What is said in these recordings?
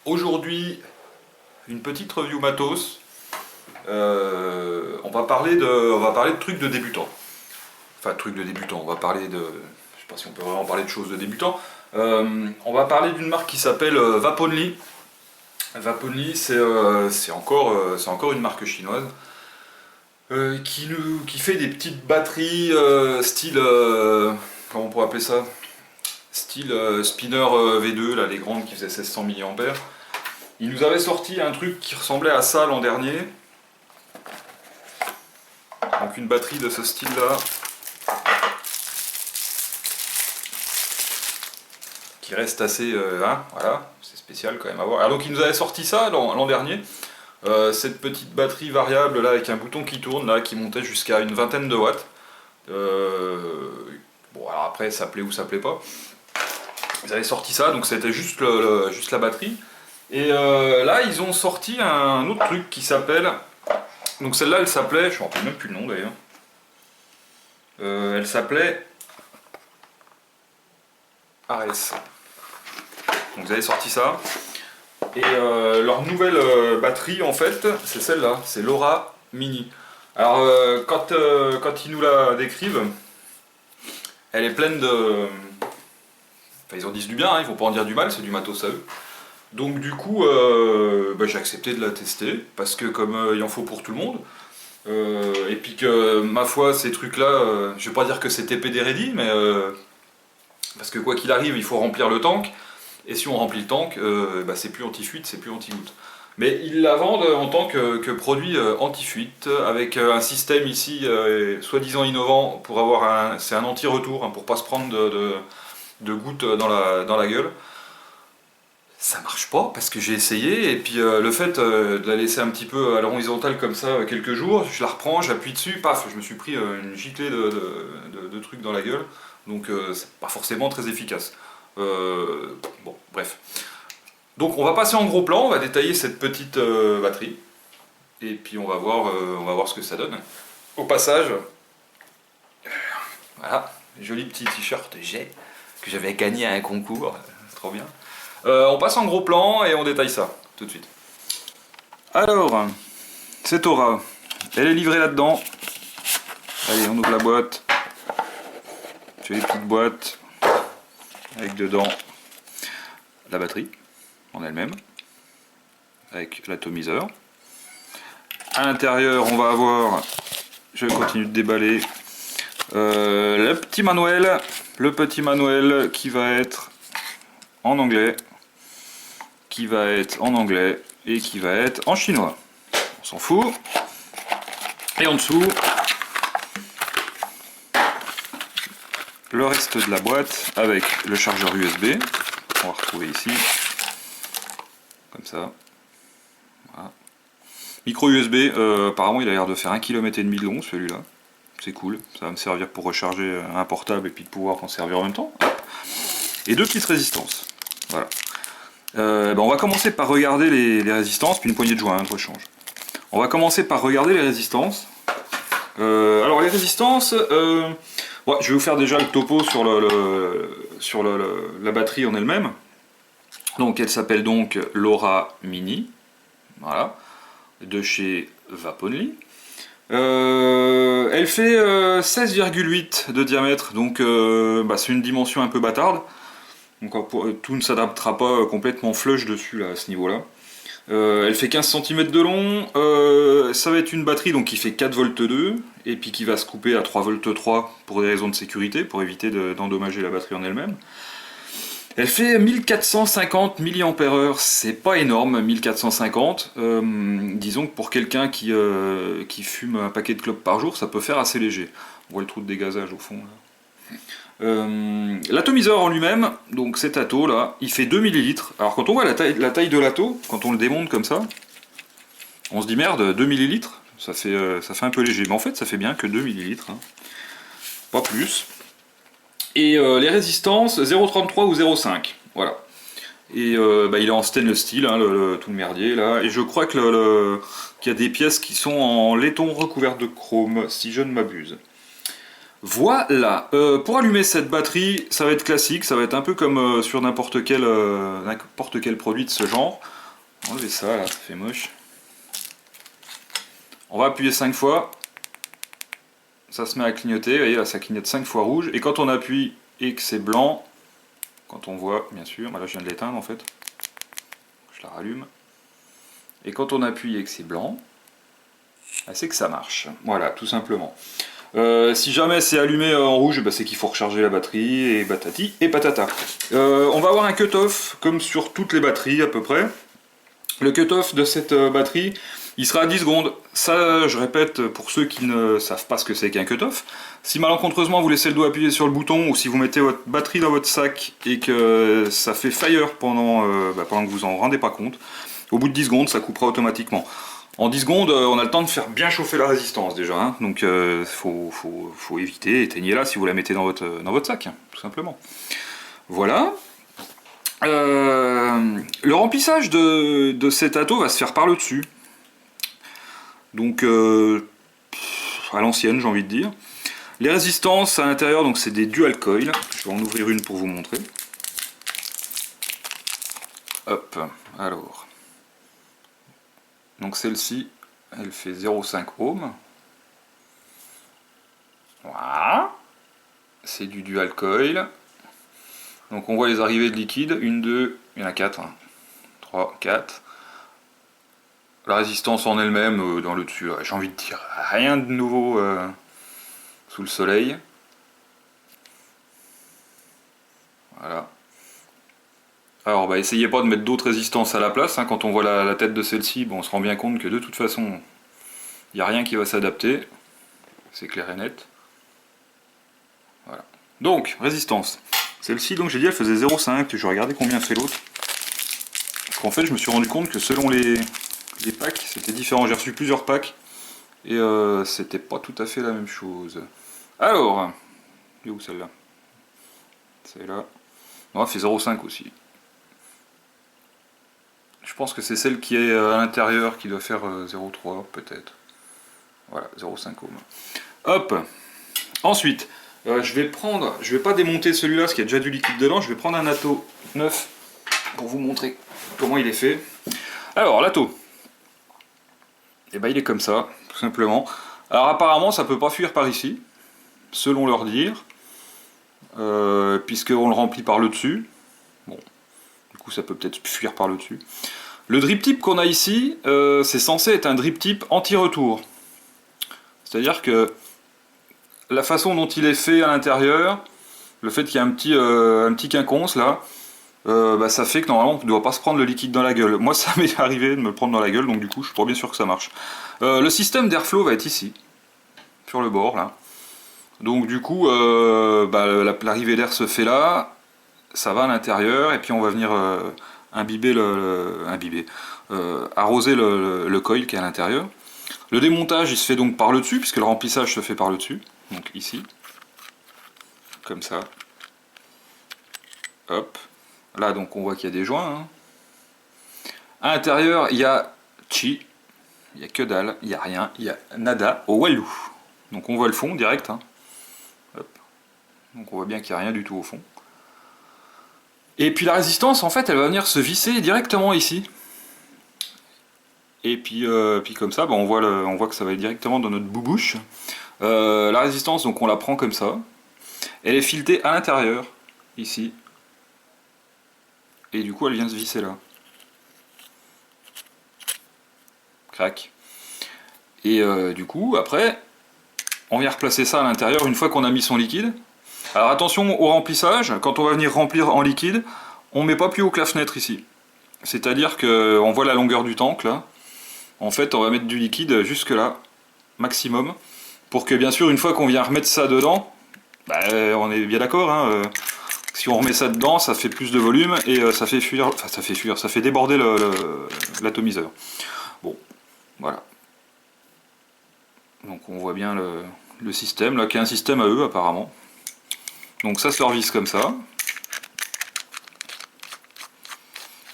Aujourd'hui, une petite review matos. On va parler de trucs de débutants. Enfin, trucs de débutants. On va parler de. Je sais pas si on peut vraiment parler de choses de débutants. On va parler d'une marque qui s'appelle Vaponly. Vaponly, c'est encore une marque chinoise qui fait des petites batteries style. Comment on pourrait appeler ça? Style spinner V2, là, les grandes qui faisaient 1600 mAh. Il nous avait sorti un truc qui ressemblait à ça l'an dernier. Donc une batterie de ce style-là. Qui reste assez... voilà, c'est spécial quand même à voir. Alors donc il nous avait sorti ça l'an dernier. Cette petite batterie variable là avec un bouton qui tourne là, qui montait jusqu'à une vingtaine de watts. Bon alors après ça plaît ou ça plaît pas. Ils avaient sorti ça, donc c'était juste, juste la batterie. Et là, ils ont sorti un autre truc qui s'appelle... Donc celle-là, elle s'appelait... Je ne me rappelle même plus le nom d'ailleurs. Elle s'appelait... Ares. Donc ils avaient sorti ça. Et leur nouvelle batterie, en fait, c'est celle-là. C'est l'Aura Mini. Alors, quand ils nous la décrivent, elle est pleine de... Enfin, ils en disent du bien, hein, ils ne vont pas en dire du mal, c'est du matos à eux. Donc du coup, j'ai accepté de la tester, parce que comme il en faut pour tout le monde, et puis que, ma foi, ces trucs-là, je vais pas dire que c'est TPD ready, mais parce que quoi qu'il arrive, il faut remplir le tank, et si on remplit le tank, c'est plus anti-fuite, c'est plus anti-goutte. Mais ils la vendent en tant que produit anti-fuite, avec un système ici, soi-disant innovant, pour avoir c'est un anti-retour, hein, pour pas se prendre de gouttes dans la gueule. Ça marche pas parce que j'ai essayé, et puis le fait de la laisser un petit peu à l'horizontale comme ça quelques jours, je la reprends, j'appuie dessus, paf, je me suis pris une giclée de trucs dans la gueule, donc c'est pas forcément très efficace. Bon, bref. Donc on va passer en gros plan, on va détailler cette petite batterie, et puis on va voir ce que ça donne. Au passage, voilà, joli petit t-shirt G que j'avais gagné à un concours, trop bien. On passe en gros plan et on détaille ça tout de suite. Alors, cette Aura, elle est livrée là-dedans. Allez, on ouvre la boîte. C'est les petites boîtes avec dedans la batterie en elle-même, avec l'atomiseur. À l'intérieur, on va avoir, je continue de déballer, le petit manuel qui va être en anglais, qui va être en anglais et qui va être en chinois. On s'en fout. Et en dessous, le reste de la boîte avec le chargeur USB. On va retrouver ici. Comme ça. Voilà. Micro USB, apparemment il a l'air de faire 1,5 km de long celui-là. C'est cool. Ça va me servir pour recharger un portable et puis de pouvoir en servir en même temps. Et deux petites résistances. Voilà. On va commencer par regarder les résistances, puis une poignée de joints, je rechange. On va commencer par regarder les résistances. Alors les résistances, je vais vous faire déjà le topo sur, la batterie en elle-même. Donc elle s'appelle donc l'Aura Mini, voilà, de chez Vaponly. Elle fait 16,8 de diamètre, donc c'est une dimension un peu bâtarde. Donc tout ne s'adaptera pas complètement flush dessus là, à ce niveau là. Elle fait 15 cm de long, ça va être une batterie donc, qui fait 4V2 et puis qui va se couper à 3V3 pour des raisons de sécurité, pour éviter d'endommager la batterie en elle-même. Elle fait 1450 mAh, c'est pas énorme 1450, disons que pour quelqu'un qui fume un paquet de clopes par jour, ça peut faire assez léger. On voit le trou de dégazage au fond là. L'atomiseur en lui-même, donc cet ato là, il fait 2 ml. Alors quand on voit la taille de l'ato, quand on le démonte comme ça, on se dit merde, 2 ml, ça fait un peu léger. Mais en fait ça fait bien que 2 ml, hein. Pas plus. Et les résistances 0,33 ou 0,5, voilà. Et il est en stainless steel, hein, tout le merdier là. Et je crois qu'il y a des pièces qui sont en laiton recouvert de chrome, si je ne m'abuse. Voilà, pour allumer cette batterie, ça va être classique, ça va être un peu comme sur n'importe quel produit de ce genre. Enlever ça là, ça fait moche. On va appuyer 5 fois. Ça se met à clignoter, vous voyez là ça clignote 5 fois rouge. Et quand on appuie et que c'est blanc, quand on voit bien sûr, là je viens de l'éteindre en fait. Je la rallume. Et quand on appuie et que c'est blanc, c'est que ça marche. Voilà, tout simplement. Si jamais c'est allumé en rouge, c'est qu'il faut recharger la batterie et patati et patata. On va avoir un cut-off comme sur toutes les batteries à peu près. Le cut-off de cette batterie, il sera à 10 secondes. Ça, je répète, pour ceux qui ne savent pas ce que c'est qu'un cut-off. Si malencontreusement vous laissez le doigt appuyé sur le bouton, ou si vous mettez votre batterie dans votre sac et que ça fait fire pendant que vous en rendez pas compte, au bout de 10 secondes, ça coupera automatiquement. En 10 secondes, on a le temps de faire bien chauffer la résistance déjà, hein. Donc faut éviter, éteignez-la si vous la mettez dans votre sac, tout simplement. Voilà. Le remplissage de cet ato va se faire par le dessus. Donc à l'ancienne, j'ai envie de dire. Les résistances à l'intérieur, donc c'est des dual coils. Je vais en ouvrir une pour vous montrer. Hop, alors. Donc celle-ci, elle fait 0,5 ohms. Voilà. C'est du dual coil. Donc on voit les arrivées de liquide. 1, 2, il y en a 4. 3, 4. La résistance en elle-même, dans le dessus, j'ai envie de dire, rien de nouveau sous le soleil. Voilà. Alors essayez pas de mettre d'autres résistances à la place, hein. Quand on voit la tête de celle-ci, on se rend bien compte que de toute façon il n'y a rien qui va s'adapter, c'est clair et net. Voilà. Donc résistance, celle-ci donc j'ai dit elle faisait 0,5, je vais regarder combien fait l'autre. Parce qu'en fait je me suis rendu compte que selon les packs c'était différent, j'ai reçu plusieurs packs et c'était pas tout à fait la même chose. Alors, elle est où celle-là? Celle-là, non elle fait 0,5 aussi. Je pense que c'est celle qui est à l'intérieur qui doit faire 0,3 peut-être. Voilà, 0,5 ohm. Hop. Ensuite, je vais pas démonter celui-là parce qu'il y a déjà du liquide dedans. Je vais prendre un ato neuf pour vous montrer comment il est fait. Alors, l'ato. Et il est comme ça, tout simplement. Alors apparemment, ça peut pas fuir par ici, selon leur dire, puisqu'on le remplit par le dessus. Bon. Du coup, ça peut peut-être fuir par le dessus. Le drip tip qu'on a ici, c'est censé être un drip tip anti-retour. C'est-à-dire que la façon dont il est fait à l'intérieur, le fait qu'il y a un petit quinconce là, ça fait que normalement on ne doit pas se prendre le liquide dans la gueule. Moi ça m'est arrivé de me le prendre dans la gueule, donc du coup je suis pas bien sûr que ça marche. Le système d'airflow va être ici, sur le bord là. Donc du coup, l'arrivée d'air se fait là, ça va à l'intérieur, et puis on va venir arroser le coil qui est à l'intérieur. Le démontage il se fait donc par le dessus, puisque le remplissage se fait par le dessus, donc ici, comme ça. Hop, là donc on voit qu'il y a des joints. Hein. À l'intérieur il y a chi, il n'y a que dalle, il n'y a rien, il y a nada au walou. Donc on voit le fond direct. Hein. Hop. Donc on voit bien qu'il n'y a rien du tout au fond. Et puis la résistance en fait elle va venir se visser directement ici. Et puis comme ça on voit que ça va être directement dans notre boubouche. La résistance donc on la prend comme ça. Elle est filetée à l'intérieur, ici. Et du coup elle vient se visser là. Crac. Et du coup après on vient replacer ça à l'intérieur une fois qu'on a mis son liquide. Alors attention au remplissage, quand on va venir remplir en liquide, on ne met pas plus haut que la fenêtre ici. C'est-à-dire qu'on voit la longueur du tank là. En fait on va mettre du liquide jusque là, maximum, pour que bien sûr une fois qu'on vient remettre ça dedans, on est bien d'accord, hein, si on remet ça dedans, ça fait plus de volume et ça fait fuir, ça fait déborder l'atomiseur. Bon, voilà. Donc on voit bien le système, là, qui est un système à eux apparemment. Donc ça se leur visse comme ça.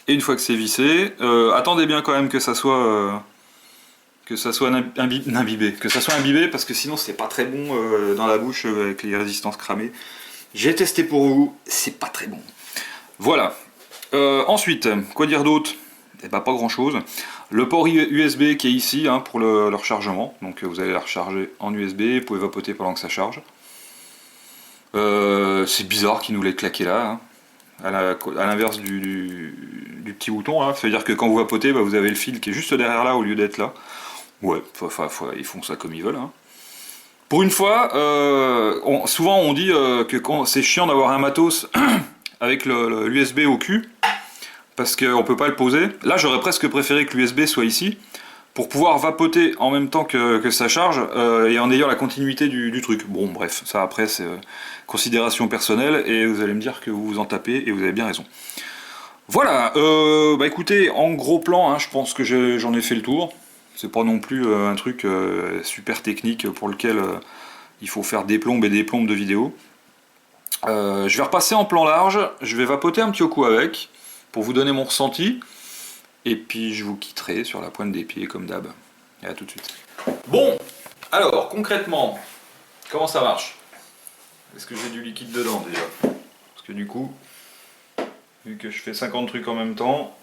Et une fois que c'est vissé, attendez bien quand même que ça soit imbibé. Que ça soit imbibé parce que sinon c'est pas très bon dans la bouche avec les résistances cramées. J'ai testé pour vous, c'est pas très bon. Voilà. Ensuite, quoi dire d'autre? Et bah pas grand chose. Le port USB qui est ici hein, pour le rechargement, donc vous allez la recharger en USB, vous pouvez vapoter pendant que ça charge. C'est bizarre qu'il nous l'ait claqué là, hein, à l'inverse du petit bouton là. Ça veut dire que quand vous vapotez, bah, vous avez le fil qui est juste derrière là au lieu d'être là. Ouais, ils font ça comme ils veulent. Hein. Pour une fois, souvent on dit que c'est chiant d'avoir un matos avec l'USB au cul, parce qu'on peut pas le poser. Là j'aurais presque préféré que l'USB soit ici, pour pouvoir vapoter en même temps que ça charge, et en ayant la continuité du truc. Bon bref, ça après c'est considération personnelle, et vous allez me dire que vous vous en tapez, et vous avez bien raison. Voilà, bah écoutez, en gros plan, hein, je pense que j'en ai fait le tour. C'est pas non plus un truc super technique pour lequel il faut faire des plombes et des plombes de vidéo. Je vais repasser en plan large, je vais vapoter un petit coup avec, pour vous donner mon ressenti, et puis je vous quitterai sur la pointe des pieds comme d'hab. Et à tout de suite. Bon, alors concrètement, comment ça marche? Est-ce que j'ai du liquide dedans déjà? Parce que du coup, vu que je fais 50 trucs en même temps,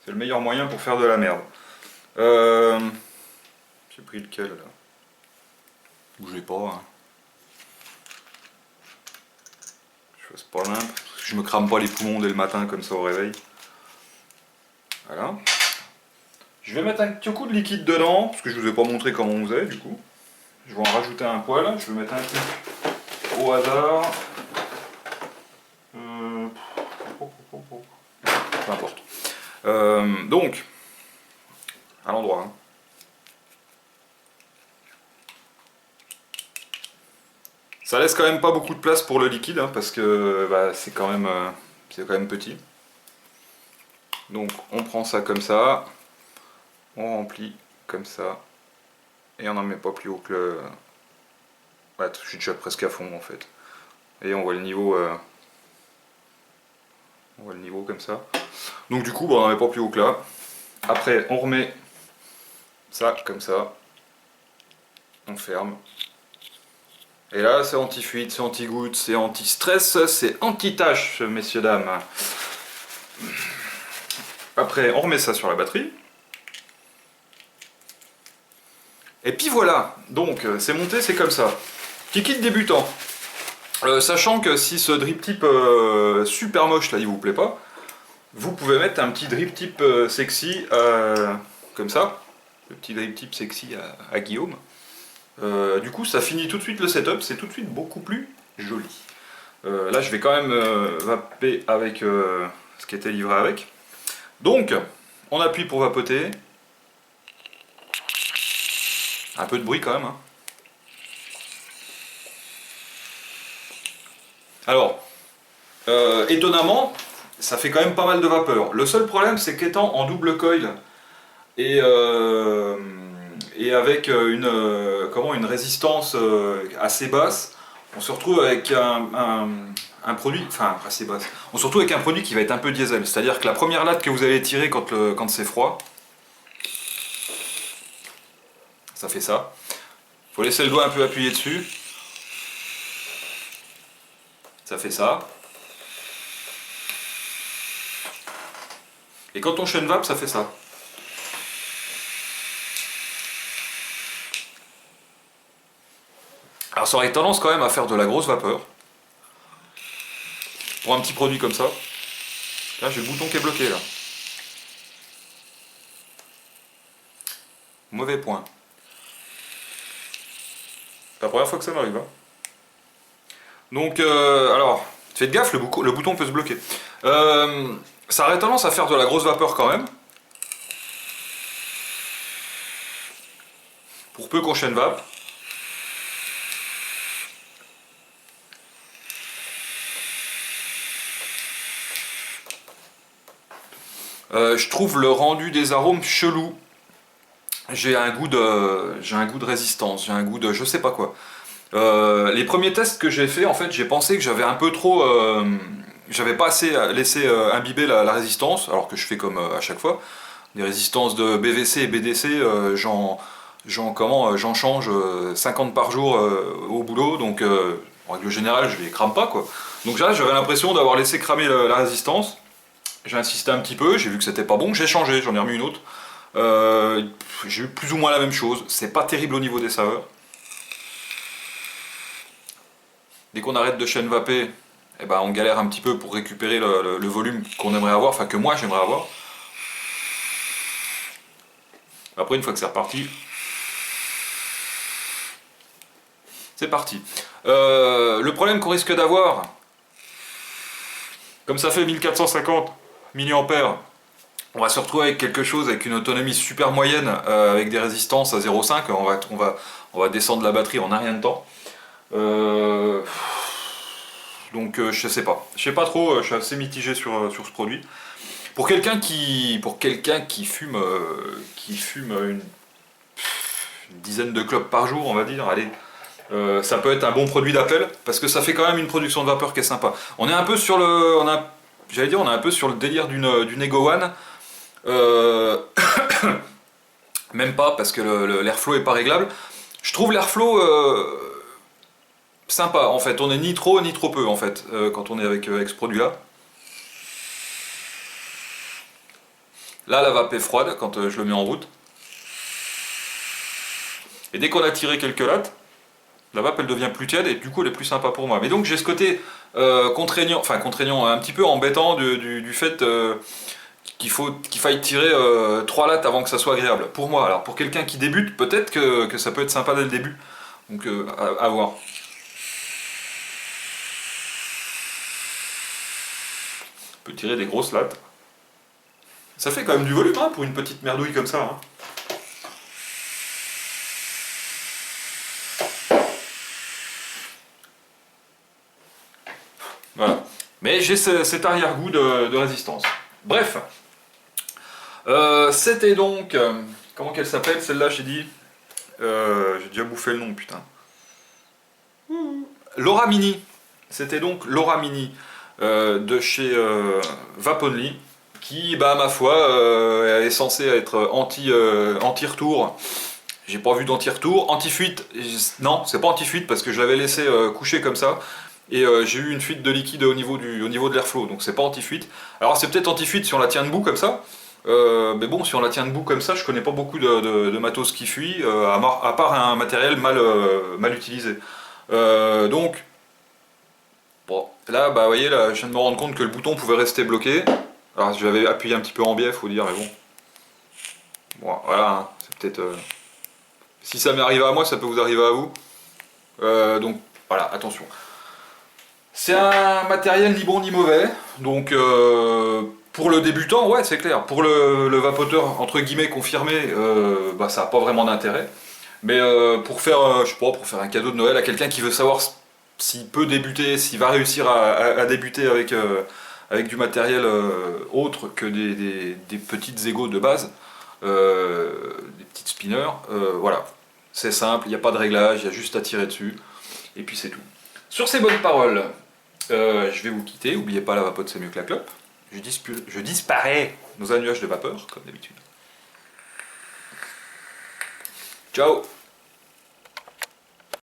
c'est le meilleur moyen pour faire de la merde. J'ai pris lequel là? Bougez pas. Hein. Je fasse pas limpe, parce que je me crame pas les poumons dès le matin comme ça au réveil. Voilà. Je vais mettre un petit coup de liquide dedans, parce que je vous ai pas montré comment on faisait du coup. Je vais en rajouter un poil, je vais mettre un truc au hasard. Peu importe. Donc, à l'endroit. Hein. Ça laisse quand même pas beaucoup de place pour le liquide, hein, parce que bah, c'est quand même petit. Donc on prend ça comme ça, on remplit comme ça, et on n'en met pas plus haut que le... Ouais, je suis déjà presque à fond en fait. Et on voit le niveau... On voit le niveau comme ça. Donc du coup, bah, on n'en met pas plus haut que là. Après, on remet ça comme ça. On ferme. Et là, c'est anti-fuite, c'est anti-goutte, c'est anti-stress, c'est anti-tache, messieurs, dames. Après, on remet ça sur la batterie. Et puis voilà. Donc, c'est monté, c'est comme ça. Petit kit débutant. Sachant que si ce drip tip super moche là il vous plaît pas, vous pouvez mettre un petit drip tip sexy comme ça, le petit drip tip sexy à Guillaume. Du coup ça finit tout de suite le setup, c'est tout de suite beaucoup plus joli. Là je vais quand même vaper avec ce qui était livré avec. Donc on appuie pour vapoter. Un peu de bruit quand même. Hein. Alors, étonnamment, ça fait quand même pas mal de vapeur. Le seul problème, c'est qu'étant en double coil et avec une résistance assez basse, on se retrouve avec un produit, enfin assez basse, on se retrouve avec un produit qui va être un peu diesel. C'est-à-dire que la première latte que vous allez tirer quand c'est froid, ça fait ça. Il faut laisser le doigt un peu appuyé dessus. Ça fait ça. Et quand on chaîne vape, ça fait ça. Alors ça aurait tendance quand même à faire de la grosse vapeur. Pour un petit produit comme ça. Là j'ai le bouton qui est bloqué là. Mauvais point. C'est la première fois que ça m'arrive. Hein. Donc, alors, faites gaffe, le bouton peut se bloquer. Ça aurait tendance à faire de la grosse vapeur quand même. Pour peu qu'on chaîne vape. Je trouve le rendu des arômes chelou. J'ai un goût de résistance, j'ai un goût de je sais pas quoi. Les premiers tests que j'ai fait, en fait, j'ai pensé que j'avais un peu trop, j'avais pas assez laissé imbiber la résistance, alors que je fais comme à chaque fois. Des résistances de BVC et BDC, j'en change 50 par jour au boulot, donc en règle générale, je les crame pas quoi. Donc là, j'avais l'impression d'avoir laissé cramer la résistance. J'ai insisté un petit peu, j'ai vu que c'était pas bon, j'ai changé, j'en ai remis une autre. J'ai eu plus ou moins la même chose, c'est pas terrible au niveau des saveurs. Dès qu'on arrête de chaîne vapée, eh ben, on galère un petit peu pour récupérer le volume qu'on aimerait avoir, enfin que moi j'aimerais avoir. Après, une fois que c'est reparti, c'est parti. Le problème qu'on risque d'avoir, comme ça fait 1450 mAh, on va se retrouver avec quelque chose avec une autonomie super moyenne, avec des résistances à 0,5. On va descendre la batterie en un rien de temps. Donc je sais pas. Je sais pas trop, je suis assez mitigé sur ce produit. Pour quelqu'un qui fume, une dizaine de clopes par jour, on va dire, allez, ça peut être un bon produit d'appel parce que ça fait quand même une production de vapeur qui est sympa. On est un peu sur on est un peu sur le délire d'une Ego One. Même pas parce que l'airflow est pas réglable. Je trouve l'airflow sympa en fait. On est ni trop ni trop peu en fait quand on est avec ce produit là. Là la vape est froide quand je le mets en route. Et dès qu'on a tiré quelques lattes, la vape elle devient plus tiède et du coup elle est plus sympa pour moi. Mais donc j'ai ce côté contraignant, un petit peu embêtant du fait qu'il faille tirer 3 lattes avant que ça soit agréable. Pour moi, alors pour quelqu'un qui débute, peut-être que ça peut être sympa dès le début. Donc à voir. On peut tirer des grosses lattes. Ça fait quand même du volume hein, pour une petite merdouille comme ça. Hein. Voilà. Mais j'ai cet arrière-goût de résistance. Bref. C'était donc... comment qu'elle s'appelle celle-là, j'ai dit j'ai déjà bouffé le nom, putain. L'Aura Mini. C'était donc l'Aura Mini de chez Vaponly, qui, bah, ma foi, est censé être anti-retour. J'ai pas vu d'anti-retour. Anti-fuite, non, c'est pas anti-fuite parce que je l'avais laissé coucher comme ça. Et j'ai eu une fuite de liquide au niveau de l'airflow, donc c'est pas anti-fuite. Alors c'est peut-être anti-fuite si on la tient debout comme ça. Mais bon, si on la tient debout comme ça, je connais pas beaucoup de matos qui fuit, à part un matériel mal utilisé. Donc, bon, là, bah, vous voyez, là, je viens de me rendre compte que le bouton pouvait rester bloqué. Alors, je l'avais appuyé un petit peu en biais, faut dire, mais bon. Bon, voilà, hein, c'est peut-être. Si ça m'est arrivé à moi, ça peut vous arriver à vous. Donc, voilà, attention. C'est un matériel ni bon ni mauvais, donc pour le débutant, ouais, c'est clair. Pour le vapoteur entre guillemets confirmé, bah, ça n'a pas vraiment d'intérêt. Mais pour faire, je sais pas, pour faire un cadeau de Noël à quelqu'un qui veut savoir s'il peut débuter, s'il va réussir à débuter avec du matériel autre que des petites égos de base, des petites spinners, voilà. C'est simple, il n'y a pas de réglage, il y a juste à tirer dessus, et puis c'est tout. Sur ces bonnes paroles, je vais vous quitter. N'oubliez pas, la vapote c'est mieux que la clope. Je disparais dans un nuage de vapeur, comme d'habitude. Ciao!